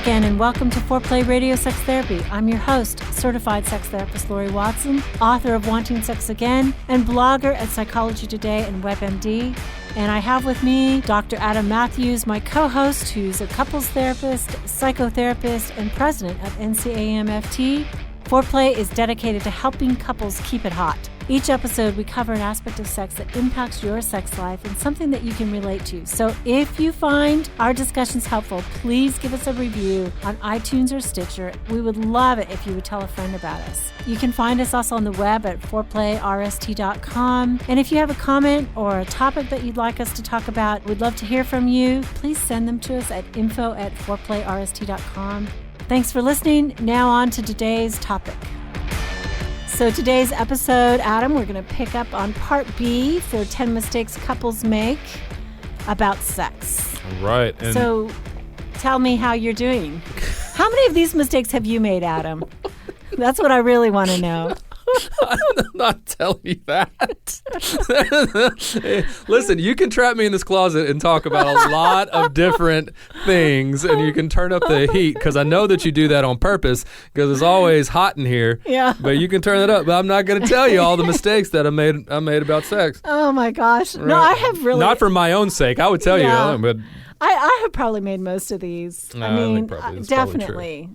again, and welcome to Foreplay Radio Sex Therapy. I'm your host, certified sex therapist Laurie Watson, author of Wanting Sex Again, and blogger at Psychology Today and WebMD. And I have with me Dr. Adam Mathews, my co-host, who's a couples therapist, psychotherapist, and president of NCAMFT. Foreplay is dedicated to helping couples keep it hot. Each episode, we cover an aspect of sex that impacts your sex life and something that you can relate to. So if you find our discussions helpful, please give us a review on iTunes or Stitcher. We would love it if you would tell a friend about us. You can find us also on the web at foreplayrst.com. And if you have a comment or a topic that you'd like us to talk about, we'd love to hear from you. Please send them to us at info@foreplayrst.com. Thanks for listening. Now on to today's topic. So today's episode, Adam, we're going to pick up on part B for 10 mistakes couples make about sex. Right. And so tell me how you're doing. How many of these mistakes have you made, Adam? That's what I really want to know. I'm not telling you that. Listen, you can trap me in this closet and talk about a lot of different things, and you can turn up the heat because I know that you do that on purpose because it's always hot in here. Yeah. But you can turn it up. But I'm not going to tell you all the mistakes that I made about sex. Oh my gosh. Right. No, I have really. Not for my own sake. I would tell you, but. I have probably made most of these. No, I mean, definitely.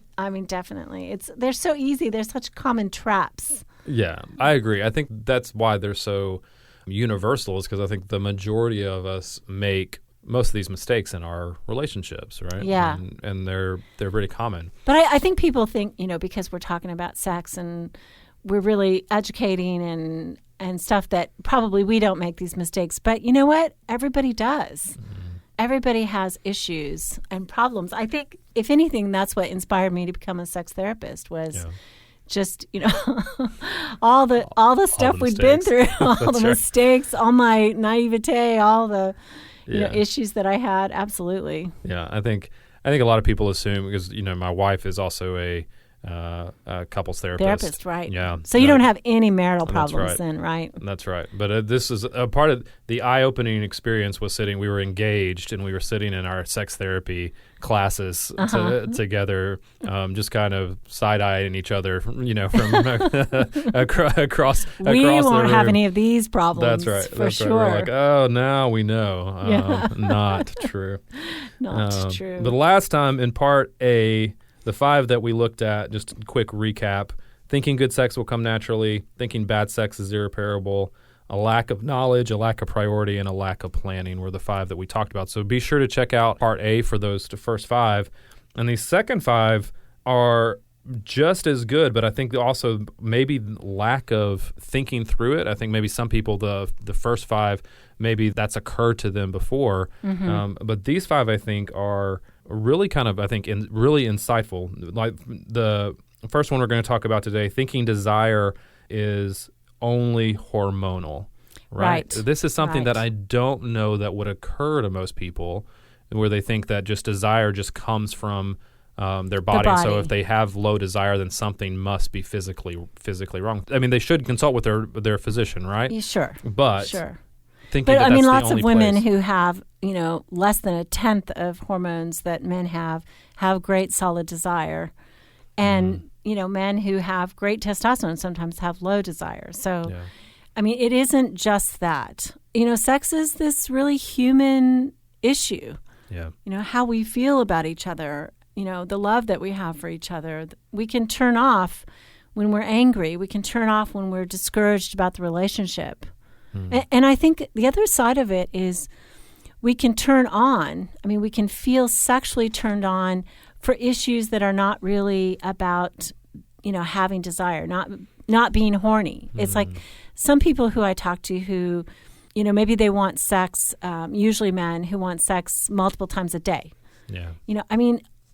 Definitely. They're so easy. They're such common traps. Yeah, I agree. I think that's why they're so universal is because I think the majority of us make most of these mistakes in our relationships, right? Yeah. And they're pretty common. But I think people think, because we're talking about sex and we're really educating and stuff that probably we don't make these mistakes. But you know what? Everybody does. Mm-hmm. Everybody has issues and problems. I think, if anything, that's what inspired me to become a sex therapist was just, all the stuff we'd been through, all the mistakes, all my naivete, all the issues that I had. Absolutely. Yeah, I think a lot of people assume because my wife is also a couples therapist. Right? Yeah. So you don't have any marital problems then, right? That's right. But this is a part of the eye-opening experience was we were engaged and we were sitting in our sex therapy classes together, just kind of side-eyeing each other, from across we won't the room. Have any of these problems. That's right. For sure. Right. We're like, oh, now we know. Not true. Not true. But last time in part A, the 5 that we looked at, just a quick recap, thinking good sex will come naturally, thinking bad sex is irreparable, a lack of knowledge, a lack of priority, and a lack of planning were the 5 that we talked about. So be sure to check out part A for those first 5. And these second 5 are just as good, but I think also maybe lack of thinking through it. I think maybe some people, the first 5, maybe that's occurred to them before. Mm-hmm. But these 5, I think, are really kind of, really insightful. Like the first one we're going to talk about today, thinking desire is only hormonal, right? This is something that I don't know that would occur to most people where they think that just desire just comes from their body. So if they have low desire, then something must be physically wrong. I mean, they should consult with their physician, right? Yeah, sure. But sure. Thinking but that lots of women who have, less than a tenth of hormones that men have great solid desire. And, men who have great testosterone sometimes have low desire. So, it isn't just that. Sex is this really human issue. Yeah. How we feel about each other, the love that we have for each other. We can turn off when we're angry. We can turn off when we're discouraged about the relationship. And I think the other side of it is we can turn on. We can feel sexually turned on for issues that are not really about, having desire, not being horny. It's like some people who I talk to who, maybe they want sex, usually men who want sex multiple times a day. Yeah.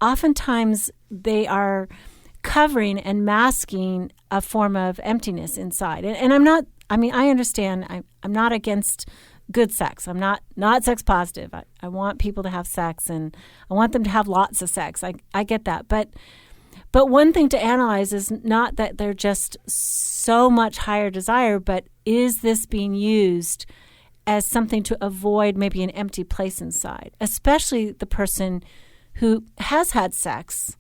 Oftentimes they are covering and masking a form of emptiness inside. And I'm not, I understand I'm not against good sex. I'm not sex positive. I want people to have sex and I want them to have lots of sex. I get that. But one thing to analyze is not that they're just so much higher desire, but is this being used as something to avoid maybe an empty place inside, especially the person who has had sex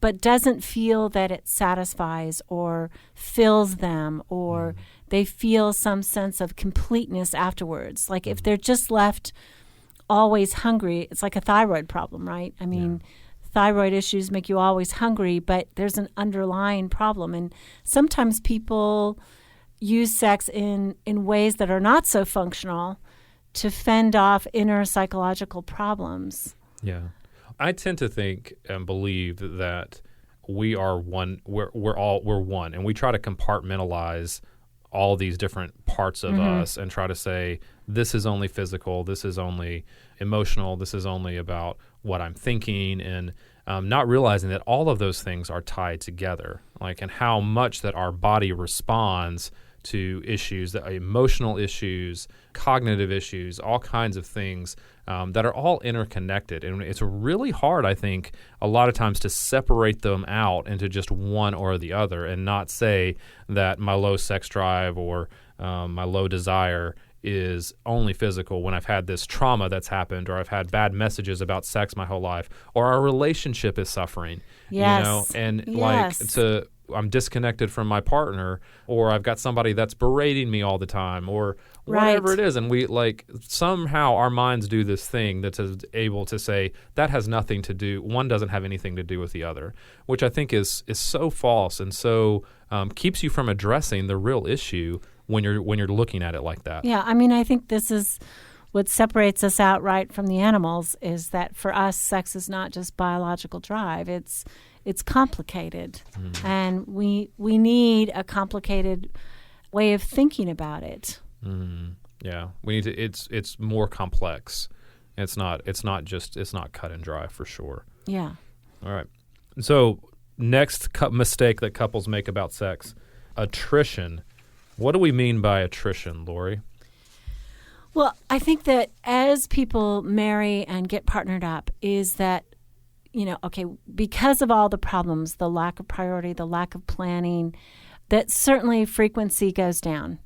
but doesn't feel that it satisfies or fills them, or they feel some sense of completeness afterwards. Like if they're just left always hungry, it's like a thyroid problem, right? I mean, thyroid issues make you always hungry, but there's an underlying problem. And sometimes people use sex in ways that are not so functional to fend off inner psychological problems. Yeah. I tend to think and believe that we are one. We're one, and we try to compartmentalize all these different parts of us and try to say this is only physical, this is only emotional, this is only about what I'm thinking, and not realizing that all of those things are tied together, like, and how much that our body responds to issues, the emotional issues, cognitive issues, all kinds of things that are all interconnected. And it's really hard, I think, a lot of times to separate them out into just one or the other and not say that my low sex drive or my low desire is only physical when I've had this trauma that's happened, or I've had bad messages about sex my whole life, or our relationship is suffering. Yes. You know, and I'm disconnected from my partner, or I've got somebody that's berating me all the time, or whatever it is. And we somehow our minds do this thing that's able to say that has nothing to do, one doesn't have anything to do with the other, which I think is so false and so keeps you from addressing the real issue when you're looking at it like that. Yeah, I mean, I think this is what separates us outright from the animals, is that for us, sex is not just biological drive. It's complicated, and we need a complicated way of thinking about it. Yeah, we need to. It's more complex. It's not cut and dry for sure. Yeah. All right. So next mistake that couples make about sex, attrition. What do we mean by attrition, Laurie? Well, I think that as people marry and get partnered up, is that, because of all the problems, the lack of priority, the lack of planning, that certainly frequency goes down.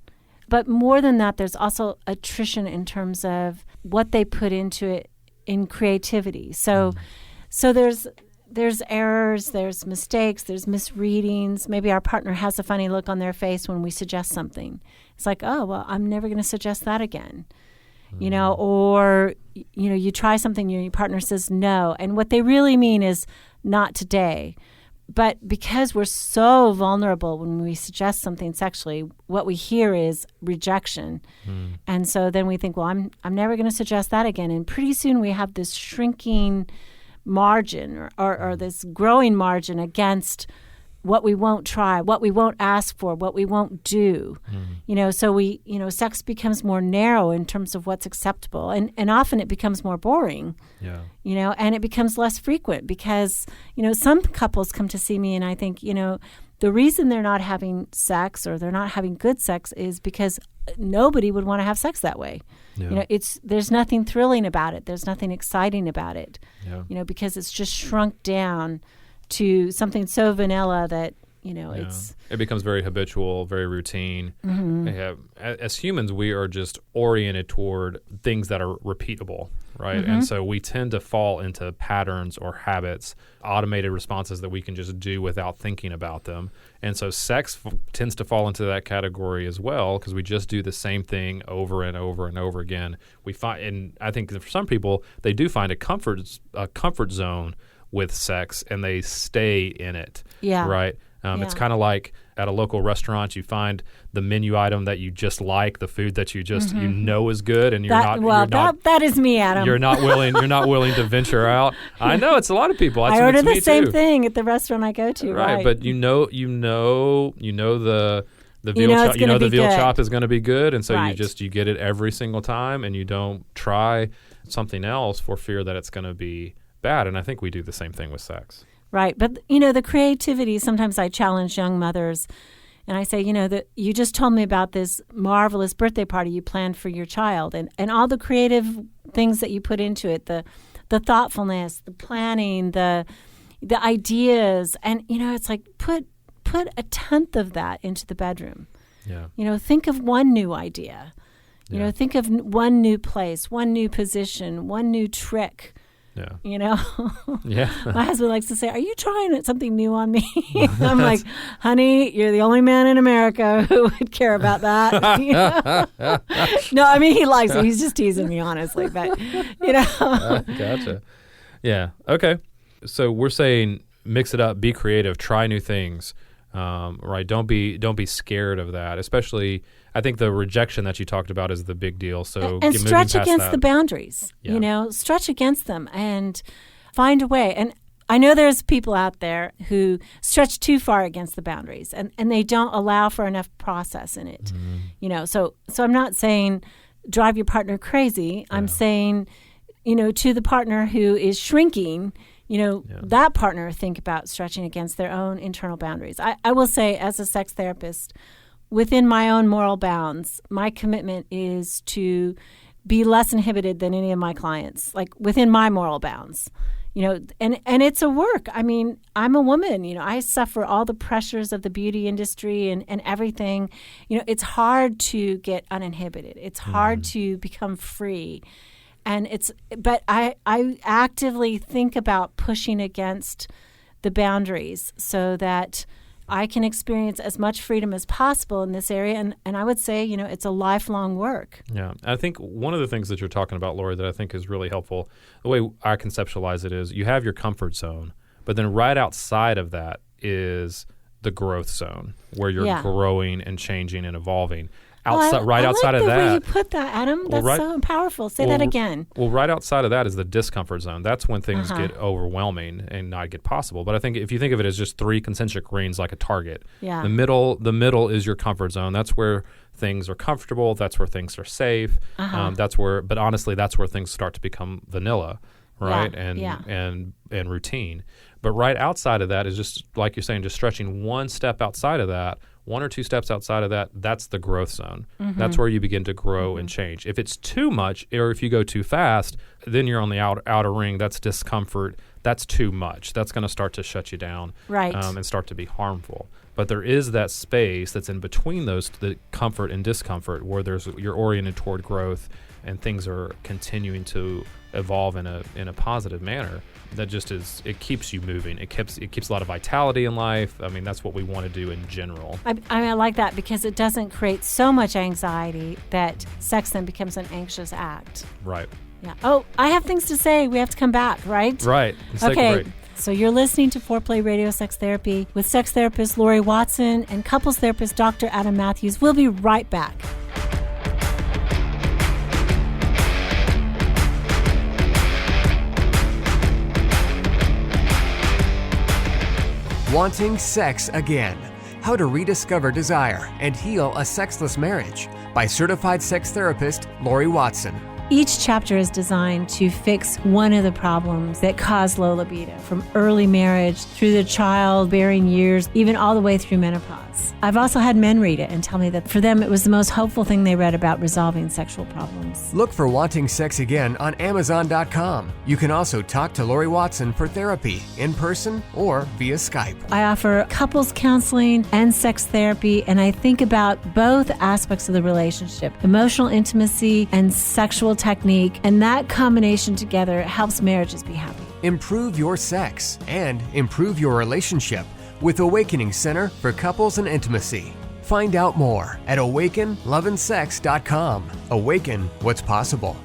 But more than that, there's also attrition in terms of what they put into it in creativity. So there's errors, there's mistakes, there's misreadings. Maybe our partner has a funny look on their face when we suggest something. It's like, oh, well, I'm never going to suggest that again. Or you try something, your partner says no. And what they really mean is not today. But because we're so vulnerable when we suggest something sexually, what we hear is rejection. And so then we think, well, I'm never going to suggest that again. And pretty soon we have this shrinking margin or this growing margin against what we won't try, what we won't ask for, what we won't do. So sex becomes more narrow in terms of what's acceptable. And often it becomes more boring. Yeah. And it becomes less frequent because, some couples come to see me and I think, the reason they're not having sex or they're not having good sex is because nobody would want to have sex that way. Yeah. There's nothing thrilling about it. There's nothing exciting about it. Yeah. Because it's just shrunk down to something so vanilla that, it becomes very habitual, very routine. As humans, we are just oriented toward things that are repeatable, right? And so we tend to fall into patterns or habits, automated responses that we can just do without thinking about them. And so sex tends to fall into that category as well because we just do the same thing over and over and over again. And I think for some people, they do find a comfort zone with sex and they stay in it. Yeah. Right? It's kind of like at a local restaurant, you find the menu item that you just like, the food that you just is good, and that is me, Adam. You're not willing to venture out. I know it's a lot of people. I order the same thing at the restaurant I go to. Right, but you know the veal chop is going to be good, and so you get it every single time, and you don't try something else for fear that it's going to be bad. And I think we do the same thing with sex. Right. But, the creativity, sometimes I challenge young mothers and I say, that you just told me about this marvelous birthday party you planned for your child and all the creative things that you put into it, the thoughtfulness, the planning, the ideas. And, it's like put a tenth of that into the bedroom. Yeah. Think of one new idea. Think of one new place, one new position, one new trick. Yeah. You know? Yeah. My husband likes to say, "Are you trying something new on me?" I'm like, "Honey, you're the only man in America who would care about that." You know? No, I mean, he likes it. He's just teasing me, honestly. But, you know. Gotcha. Yeah. Okay. So we're saying mix it up, be creative, try new things. Right. Don't be scared of that. Especially, I think the rejection that you talked about is the big deal. So and stretch against that. the boundaries. Yeah. You know, stretch against them and find a way. And I know there's people out there who stretch too far against the boundaries, and they don't allow for enough process in it. Mm-hmm. You know, so I'm not saying drive your partner crazy. I'm saying, you know, to the partner who is shrinking, you know, that partner think about stretching against their own internal boundaries. I will say, as a sex therapist, within my own moral bounds, my commitment is to be less inhibited than any of my clients, like within my moral bounds. You know, and it's a work. I mean, I'm a woman, you know, I suffer all the pressures of the beauty industry and everything. You know, it's hard to get uninhibited. It's hard to become free. But I actively think about pushing against the boundaries so that I can experience as much freedom as possible in this area. And I would say, you know, it's a lifelong work. Yeah. I think one of the things that you're talking about, Laurie, that I think is really helpful, the way I conceptualize it is you have your comfort zone, but then right outside of that is the growth zone where you're growing and changing and evolving. Outside of that. I like the way you put that, Adam. That's so powerful. Say that again. Well, right outside of that is the discomfort zone. That's when things get overwhelming and not get possible. But I think if you think of it as just three concentric rings like a target, the middle is your comfort zone. That's where things are comfortable. That's where things are safe. But honestly, that's where things start to become vanilla, right? And routine. But right outside of that is just, like you're saying, just stretching one step outside of that, one or two steps outside of that, that's the growth zone. That's where you begin to grow and change. If it's too much or if you go too fast, then you're on the outer ring. That's discomfort. That's too much. That's going to start to shut you down and start to be harmful. But there is that space that's in between those, the comfort and discomfort, where you're oriented toward growth and things are continuing to evolve in a positive manner. That just it keeps you moving. It keeps a lot of vitality in life. I mean, that's what we want to do in general. I like that because it doesn't create so much anxiety that sex then becomes an anxious act. Right. Yeah. Oh, I have things to say. We have to come back, right? Right. Let's take a break. So you're listening to Foreplay Radio Sex Therapy with sex therapist Laurie Watson and couples therapist Dr. Adam Mathews. We'll be right back. Wanting Sex Again. How to Rediscover Desire and Heal a Sexless Marriage by certified sex therapist Laurie Watson. Each chapter is designed to fix one of the problems that cause low libido, from early marriage through the childbearing years, even all the way through menopause. I've also had men read it and tell me that for them it was the most hopeful thing they read about resolving sexual problems. Look for Wanting Sex Again on Amazon.com. You can also talk to Laurie Watson for therapy in person or via Skype. I offer couples counseling and sex therapy, and I think about both aspects of the relationship, emotional intimacy and sexual technique, and that combination together helps marriages be happy. Improve your sex and improve your relationship with Awakening Center for Couples and Intimacy. Find out more at awakenloveandsex.com. Awaken what's possible.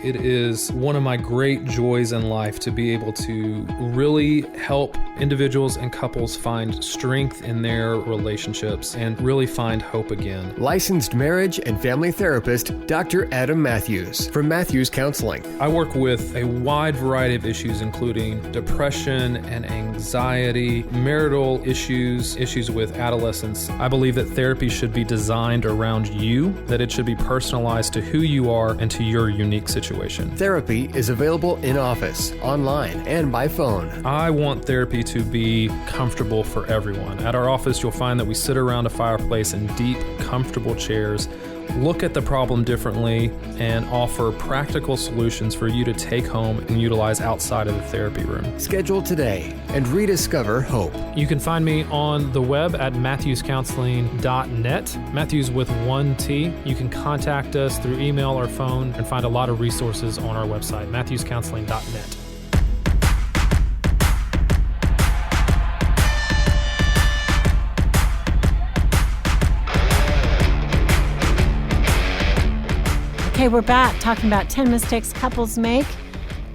It is one of my great joys in life to be able to really help individuals and couples find strength in their relationships and really find hope again. Licensed marriage and family therapist Dr. Adam Mathews from Mathews Counseling. I work with a wide variety of issues, including depression and anxiety, marital issues, issues with adolescence. I believe that therapy should be designed around you, that it should be personalized to who you are and to your unique situation. Therapy is available in office, online, and by phone. I want therapy to be comfortable for everyone. At our office, you'll find that we sit around a fireplace in deep, comfortable chairs, look at the problem differently and offer practical solutions for you to take home and utilize outside of the therapy room. Schedule today and rediscover hope. You can find me on the web at mathewscounseling.net, Mathews with 1 T. You can contact us through email or phone and find a lot of resources on our website, mathewscounseling.net. Okay, we're back talking about 10 mistakes couples make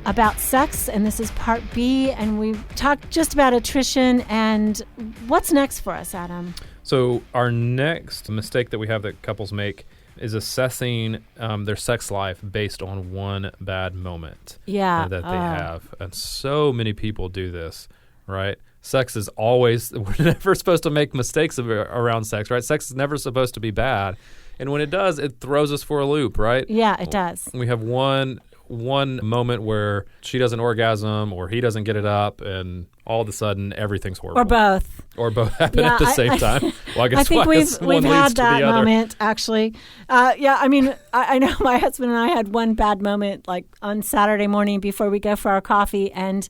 about sex, and this is part B, and we talked just about attrition, and what's next for us, Adam? So our next mistake that we have that couples make is assessing their sex life based on one bad moment that they have. And so many people do this, right? Sex is always, we're never supposed to make mistakes around sex, right? Sex is never supposed to be bad. And when it does, it throws us for a loop, right? Yeah, it does. We have one moment where she doesn't orgasm or he doesn't get it up, and all of a sudden everything's horrible. Or both happen at the same time. Well, I think we've had that moment, actually. I know my husband and I had one bad moment, like on Saturday morning before we go for our coffee, and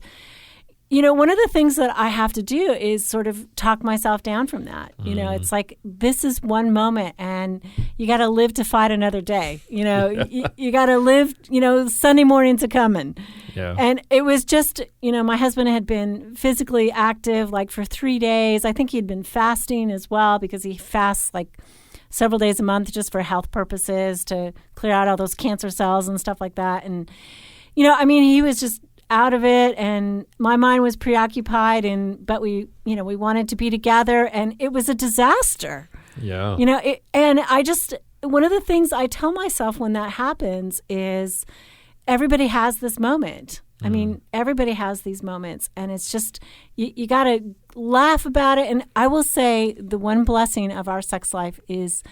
one of the things that I have to do is sort of talk myself down from that. It's like, this is one moment and you got to live to fight another day. You got to live, Sunday mornings are coming. Yeah. And it was just, my husband had been physically active like for 3 days. I think he'd been fasting as well, because he fasts like several days a month just for health purposes to clear out all those cancer cells and stuff like that. And, he was just out of it, and my mind was preoccupied, but we wanted to be together, and it was a disaster. Yeah. And one of the things I tell myself when that happens is everybody has this moment. I mean, everybody has these moments, and it's just, you got to laugh about it. And I will say the one blessing of our sex life is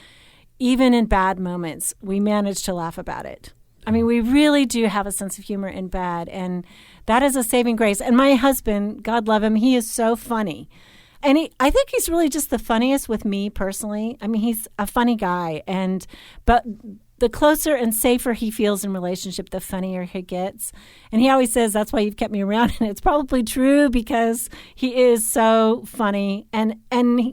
even in bad moments, we manage to laugh about it. I mean, we really do have a sense of humor in bad, and that is a saving grace. And my husband, God love him, he is so funny. And I think he's really just the funniest with me personally. I mean, he's a funny guy, but the closer and safer he feels in relationship, the funnier he gets. And he always says, that's why you've kept me around. And it's probably true, because he is so funny. And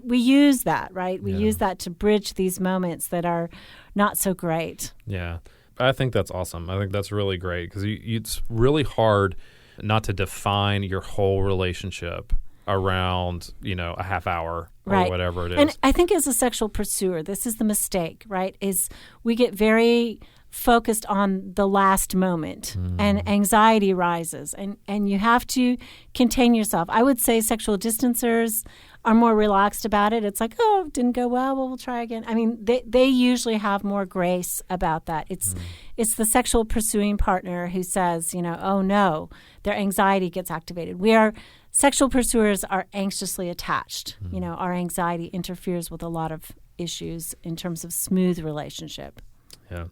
we use that, right? We use that to bridge these moments that are not so great. Yeah. I think that's awesome. I think that's really great, because it's really hard not to define your whole relationship around, a half hour or whatever it is. And I think as a sexual pursuer, this is the mistake, right, is we get very focused on the last moment, and anxiety rises, and you have to contain yourself. I would say sexual distancers are more relaxed about it. It's like, oh, it didn't go well, we'll try again. I mean, they usually have more grace about that. It's the sexual pursuing partner who says, oh no, their anxiety gets activated. Sexual pursuers are anxiously attached. Our anxiety interferes with a lot of issues in terms of smooth relationship. Yeah.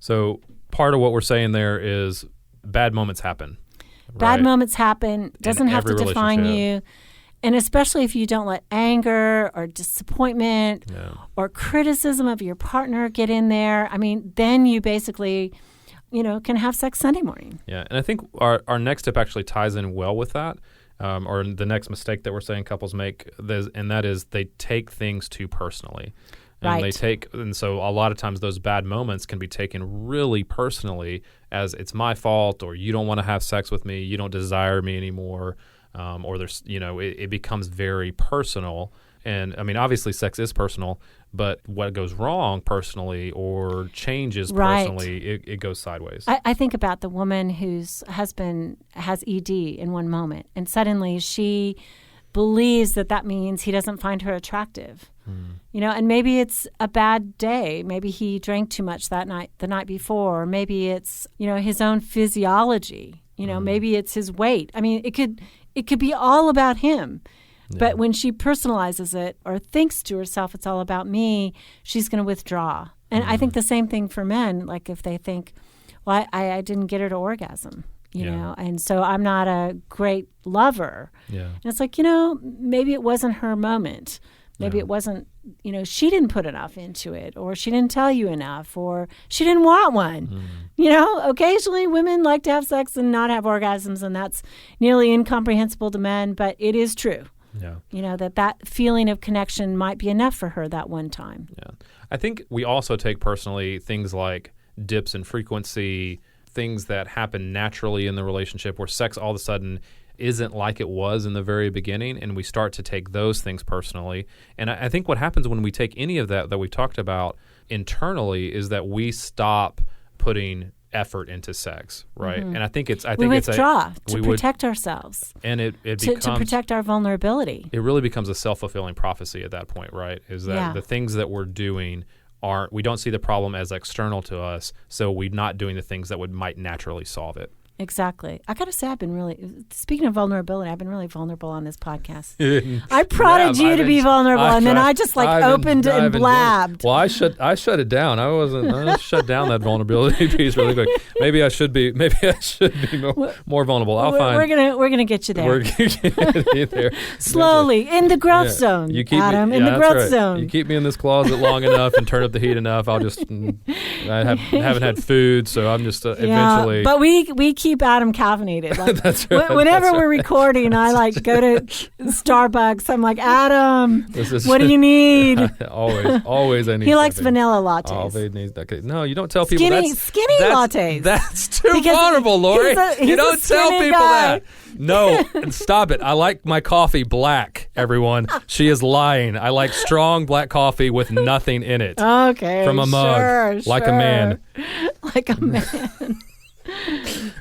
So part of what we're saying there is bad moments happen. Bad moments happen. Doesn't have to define you. And especially if you don't let anger or disappointment or criticism of your partner get in there, I mean, then you basically, can have sex Sunday morning. Yeah, and I think our next tip actually ties in well with that, or the next mistake that we're saying couples make, and that is they take things too personally. And and so a lot of times those bad moments can be taken really personally, as it's my fault, or you don't want to have sex with me, you don't desire me anymore. Or there's, it becomes very personal. And I mean, obviously sex is personal, but what goes wrong personally or changes personally, it goes sideways. I think about the woman whose husband has ED in one moment, and suddenly she believes that means he doesn't find her attractive. And maybe it's a bad day. Maybe he drank too much the night before. Or maybe it's, his own physiology. Maybe it's his weight. I mean, it could be all about him. Yeah. But when she personalizes it or thinks to herself it's all about me, she's going to withdraw. And I think the same thing for men, like if they think, well, I didn't get her to orgasm, you know, and so I'm not a great lover. Yeah. And it's like, maybe it wasn't her moment. Maybe it wasn't, she didn't put enough into it, or she didn't tell you enough, or she didn't want one. Occasionally women like to have sex and not have orgasms, and that's nearly incomprehensible to men, but it is true. Yeah. That feeling of connection might be enough for her that one time. Yeah. I think we also take personally things like dips in frequency, things that happen naturally in the relationship where sex all of a sudden isn't like it was in the very beginning, and we start to take those things personally. And I think what happens when we take any of that we talked about internally is that we stop putting effort into sex, right? And I think we withdraw to protect ourselves, and it becomes to protect our vulnerability. It really becomes a self-fulfilling prophecy at that point, right? Is that the things that we're doing we don't see the problem as external to us, so we're not doing the things that might naturally solve it. Exactly. I got to say, speaking of vulnerability, I've been really vulnerable on this podcast. I prodded you to be vulnerable, and then I just opened and blabbed. Well, I shut it down. I shut down that vulnerability piece really quick. Maybe I should be more vulnerable. We're gonna get you there. We're gonna get there. Slowly in the growth zone. You keep Adam, me, in the growth zone. You keep me in this closet long enough and turn up the heat enough. I'll just. I haven't had food, so I'm just eventually. But we keep Adam caffeinated. That's right. Whenever we're recording, I go to Starbucks. I'm like, Adam, what do you need? always I need. He likes vanilla lattes. Always needs that. No, you don't tell people skinny lattes. That's too vulnerable, Laurie. You don't tell people that. No, stop it. I like my coffee black, everyone. She is lying. I like strong black coffee with nothing in it. Okay. From a mug. Like a man. Like a man.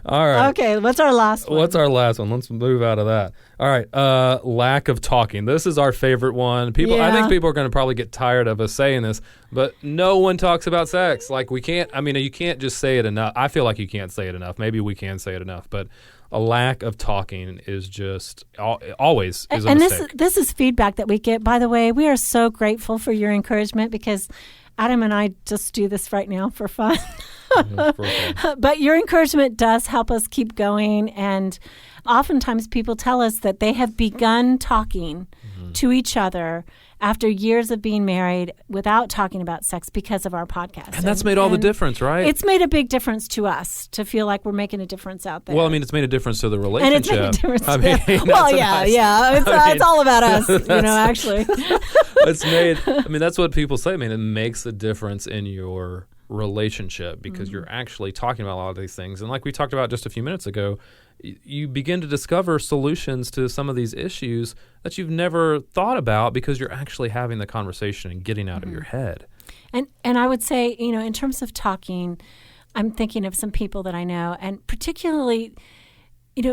All right. Okay, what's our last one? Let's move out of that. All right. Lack of talking. This is our favorite one. I think people are going to probably get tired of us saying this, but no one talks about sex. You can't just say it enough. I feel like you can't say it enough. Maybe we can say it enough, but a lack of talking is just always is a mistake. And this is feedback that we get. By the way, we are so grateful for your encouragement, because Adam and I just do this right now for fun. But your encouragement does help us keep going. And oftentimes people tell us that they have begun talking to each other after years of being married without talking about sex because of our podcast. And that's made all the difference, right? It's made a big difference to us to feel like we're making a difference out there. Well, it's made a difference to the relationship. And it's made a difference. It's all about us, actually. It's made, that's what people say, it makes a difference in your relationship because you're actually talking about a lot of these things. And like we talked about just a few minutes ago, you begin to discover solutions to some of these issues that you've never thought about because you're actually having the conversation and getting out of your head. And I would say, in terms of talking, I'm thinking of some people that I know, and particularly,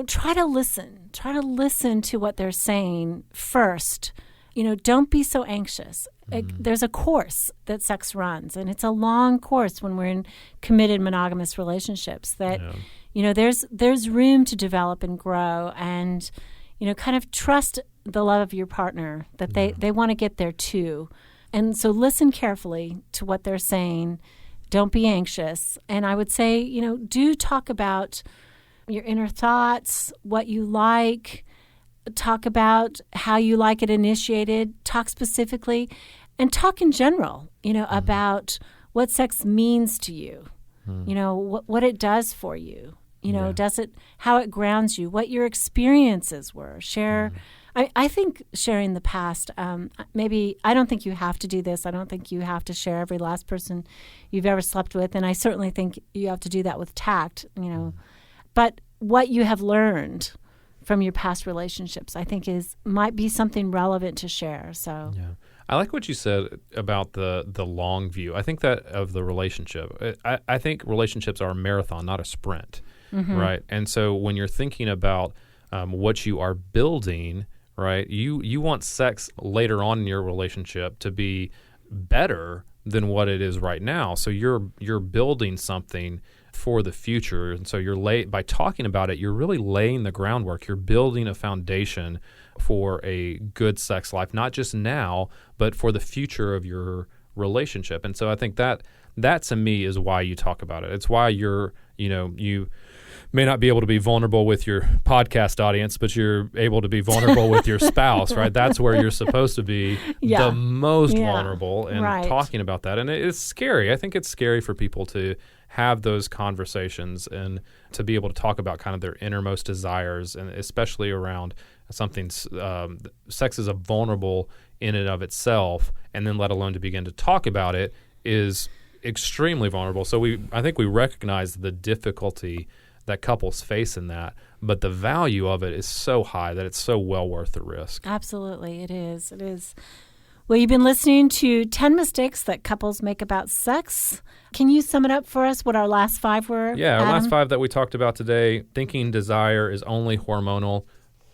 try to listen to what they're saying first. Don't be so anxious. There's a course that sex runs, and it's a long course when we're in committed monogamous relationships that, there's room to develop and grow and, kind of trust the love of your partner that they want to get there too. And so listen carefully to what they're saying. Don't be anxious. And I would say, do talk about your inner thoughts, what you like. Talk about how you like it initiated, talk specifically, and talk in general, about what sex means to you, what it does for you, how it grounds you, what your experiences were. Share. I think sharing the past, maybe I don't think you have to do this. I don't think you have to share every last person you've ever slept with, and I certainly think you have to do that with tact, But what you have learned from your past relationships, I think might be something relevant to share. So yeah. I like what you said about the long view. I think that of the relationship. I think relationships are a marathon, not a sprint, right? And so when you're thinking about what you are building, right, you want sex later on in your relationship to be better than what it is right now. So you're building something for the future, and so by talking about it, you're really laying the groundwork. You're building a foundation for a good sex life, not just now, but for the future of your relationship. And so I think that to me is why you talk about it. It's why you may not be able to be vulnerable with your podcast audience, but you're able to be vulnerable with your spouse, right? That's where you're supposed to be the most vulnerable and talking about that. And it's scary. I think it's scary for people to have those conversations and to be able to talk about kind of their innermost desires, and especially around something, sex is a vulnerable in and of itself, and then let alone to begin to talk about it is extremely vulnerable. So I think we recognize the difficulty that couples face in that, but the value of it is so high that it's so well worth the risk. Absolutely, it is. It is. Well, you've been listening to 10 mistakes that couples make about sex. Can you sum it up for us, what our last 5 were? Yeah, Adam? Our last 5 that we talked about today, thinking desire is only hormonal.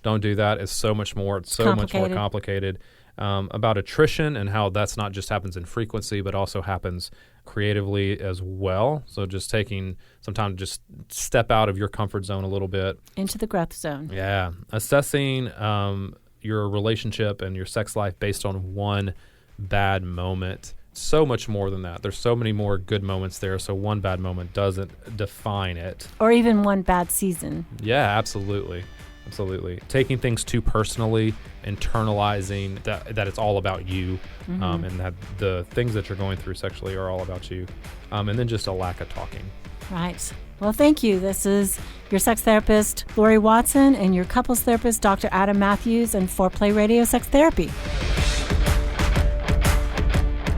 Don't do that. It's so much more. It's so much more complicated. About attrition and how that's not just happens in frequency, but also happens creatively as well. So just taking some time to just step out of your comfort zone a little bit. Into the growth zone. Yeah. Assessing your relationship and your sex life based on one bad moment. So much more than that. There's so many more good moments there, so one bad moment doesn't define it. Or even one bad season. Yeah, absolutely. Absolutely. Taking things too personally, internalizing that it's all about you, and that the things that you're going through sexually are all about you, and then just a lack of talking. Right. Well, thank you. This is your sex therapist, Laurie Watson, and your couples therapist, Dr. Adam Mathews, and Foreplay Radio Sex Therapy.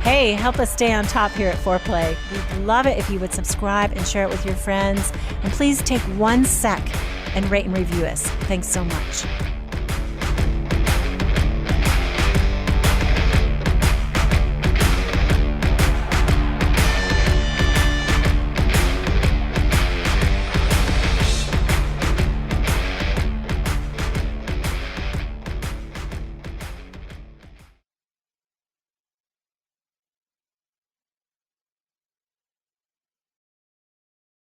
Hey, help us stay on top here at Foreplay. We'd love it if you would subscribe and share it with your friends. And please take 1 sec and rate and review us. Thanks so much.